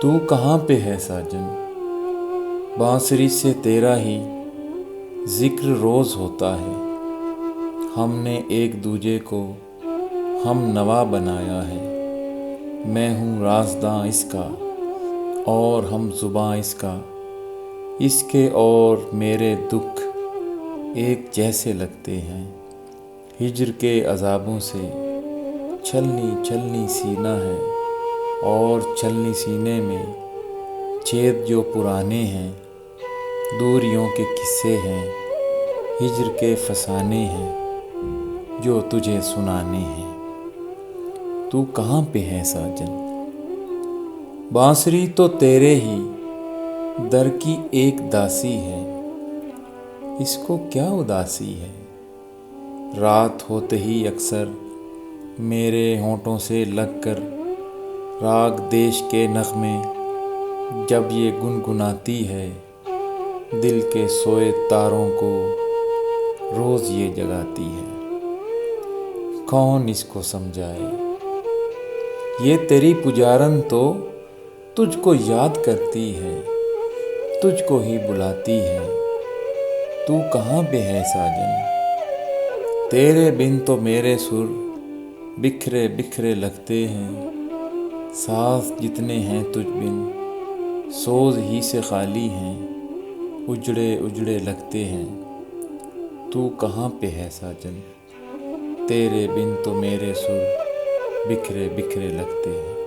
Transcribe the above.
तू कहाँ पे है साजन। बांसुरी से तेरा ही जिक्र रोज़ होता है। हमने एक दूजे को हम नवा बनाया है। मैं हूँ राज़दां इसका और हम ज़ुबां इसका। इसके और मेरे दुख एक जैसे लगते हैं। हिज्र के अज़ाबों से छलनी छलनी सीना है और छलनी सीने में छेद जो पुराने हैं। दूरियों के किस्से हैं, हिज्र के फसाने हैं जो तुझे सुनाने हैं। तू कहाँ पे है साजन। बांसुरी तो तेरे ही दर की एक दासी है। इसको क्या उदासी है। रात होते ही अक्सर मेरे होंठों से लगकर राग देश के नग़मे जब ये गुनगुनाती है। दिल के सोए तारों को रोज़ ये जगाती है। कौन इसको समझाए। ये तेरी पुजारन तो तुझको याद करती है, तुझको ही बुलाती है। तू कहाँ पे है साजन। तेरे बिन तो मेरे सुर बिखरे बिखरे लगते हैं। सांस जितने हैं तुझ बिन सोज ही से खाली हैं। उजड़े उजड़े लगते हैं। तू कहाँ पे है साजन। तेरे बिन तो मेरे सुर बिखरे बिखरे लगते हैं।